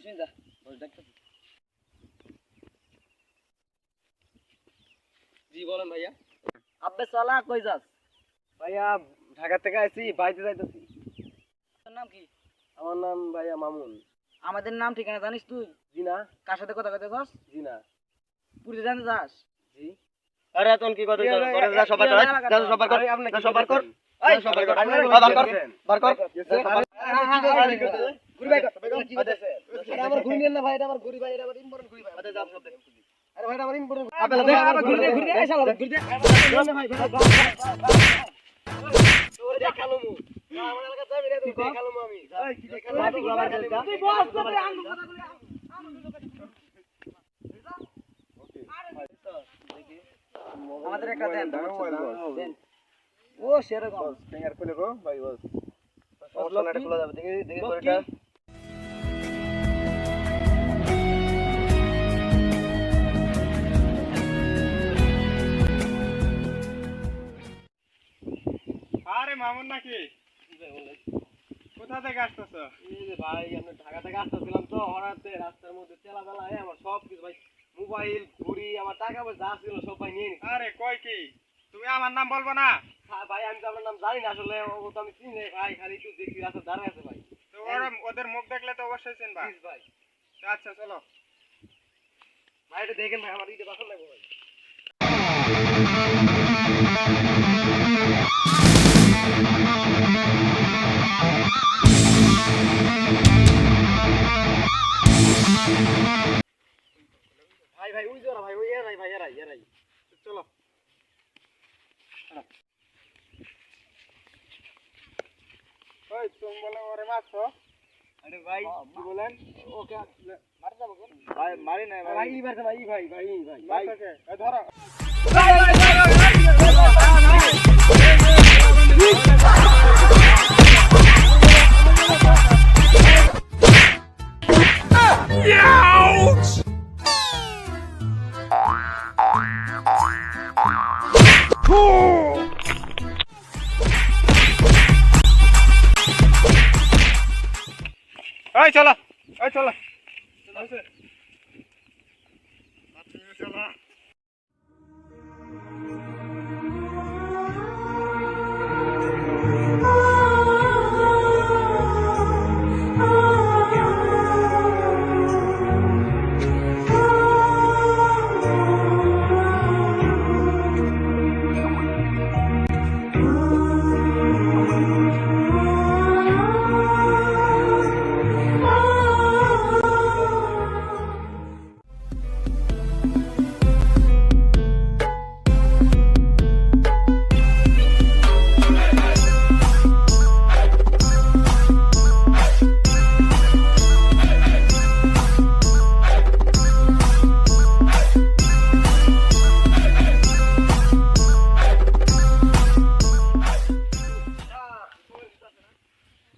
শুন যা বস ডাকতেছি। জি বলেন ভাইয়া। আব্বে চলা কই যাস? ভাইয়া ঢাকা থেকে আইছি, বাইতে যাইতেছি। তোর নাম কি? আমার নাম ভাইয়া মামুন। আমাদের নাম ঠিকানা জানিস তুই? জি না। কার সাথে কথা কইতে যাস? জি না। পুলিশে জানতে যাস? জি। আরে তুমি কি কথা করে যা সবার কর, যা সবার কর, যা সবার কর, এই সবার কর, বার কর। ঘুরি ভাই কি করতেছে? এটা আমার ঘুরি নেন না ভাই, এটা আমার ঘুরি ভাই, এটা আমার ইম্পর্টেন্ট ঘুরি ভাই। আরে যা সব দেখ। আরে ভাই এটা আমার ইম্পর্টেন্ট। আবে দে আবার ঘুরে দে এই শালা ঘুরে দে। ভাই তোরে দেখালো মু। না আমার এলাকা যাবি রে, তুই দেখালো মু আমি। এই কি দেখালো? তুই বস তো আনু কথা বলে আমাদের একটা দেন দেন। ও সেরকম ফিঙ্গার খুলে গো ভাই বস। সমস্যা না, এটা খোলা যাবে। দেখি দেখি পরেটা। আরে মামুন নাকি? কোথা থেকে আসতেছ? এই যে ভাই আমরা ঢাকা থেকে আসতেছিলাম তো, হঠাৎ রাস্তার মধ্যে তেলাবেলা আমার সব কিছু ভাই, মোবাইল ঘুরি আমার টাকা পয়সা যা ছিল সব ভাই নিয়ে নিছি। আরে কই কি? তুমি আমার নাম বলবো না? ভাই আমি তো আপনার নাম জানি না আসলে, ও তো আমি চিনি নাই ভাই, খালি একটু দেখি রাস্তা দাঁড়ায় আছে ভাই। তো ওদের মুখ দেখলে তো অবশ্যই চিনবা। প্লিজ ভাই, আচ্ছা চলো। ভাই এটা দেখেন ভাই, আমার ইটে বাসন লাগবে ভাই। ভাই ভাই ওই জোড়া ভাই, ওই এরাই ভাই, এরাই এরাই। চলো। ওই তুমি বলে ওরে মারছো? আরে ভাই কি বলেন? ওকে মার যাবো কোন? ভাই মারি নাই ভাই এই মারছে ভাই, এই ভাই ভাই এই ভাই ভাই। মারছো কে? এই ধরো। এই চলো, এই চলো।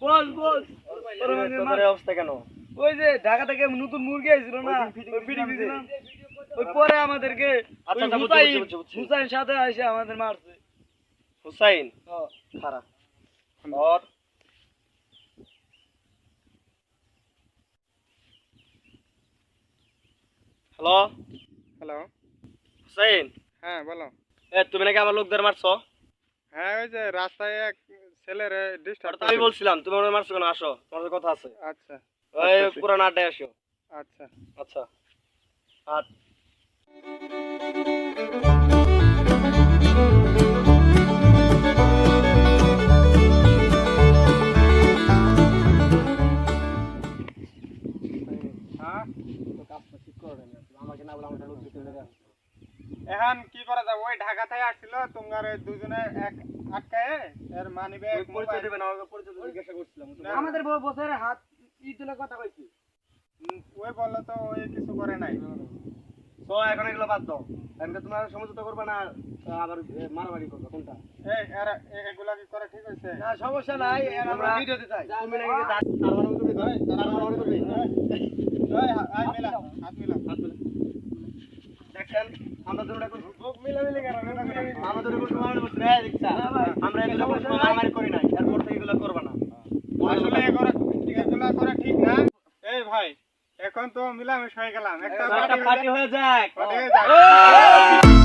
বস বস তোর অবস্থা কেন? ওই যে ঢাকা থেকে নতুন মুরগি আইছিল না, ওই ফিটিং দিছিলাম, ওই পরে আমাদেরকে আচ্ছা, আচ্ছা, বুঝছি। হুসাইন সাথে এসে আমাদের মারছে। হুসাইন হ্যাঁ খারা और হ্যালো হ্যালো। হুসাইন, হ্যাঁ বলো। এ তুমি নাকি আমার লোকদের মারছো? হ্যাঁ ওই যে রাস্তায় এক ছেলেরে ডিস্টার্ব। আমি বলছিলাম তুমি আমার মারছো কেন? আসো, তোমার সাথে কথা আছে। আচ্ছা ওই পুরান আড্ডায় আসো। আচ্ছা। আচ্ছা আর হ্যাঁ তো কাজটা ঠিক করে দেন আমাকে না বলে আমাকে লোক দিতে হবে। এখন কি করা যাবে? ওই ঢাকা থেকে আসছিল, তোমার দুজনে এক আটকায় এর মানিবে পরিচয় দেবেন, আমাকে পরিচয় দিতে জিজ্ঞাসা করছিলাম। আমাদের বছরের হাত ই তুলে কথা কইছি। ওই বললো তো ওই কিছু করে নাই। তো এখন এগুলো বাদ দাও, এমনি তোমরা সমঝোতা করবে না আবার মারামারি করবে কোনটা? এই এগুলা কি করা ঠিক হয়েছে? না সমস্যা নাই, আমরা ভিডিওতে চাই। তুমি নাকি তারমানে করবে ভাই, তারমানে করবে এই হাত মিলা, হাত মিলা। দেখেন আমরা দুটো এখন বুক মিলামিলি করো না। আমাদের উপর মারামারি করছে না, দেখছা আমরা এগুলো কোনো মারামারি করি নাই, এরপর থেকে এগুলো করবে না। আসলে এগুলা করা ঠিক না। এই ভাই এখন তো মিলামিশ হয়ে গেলাম একটা একটা পার্টি হয়ে যায় পার্টি হয়ে যাক।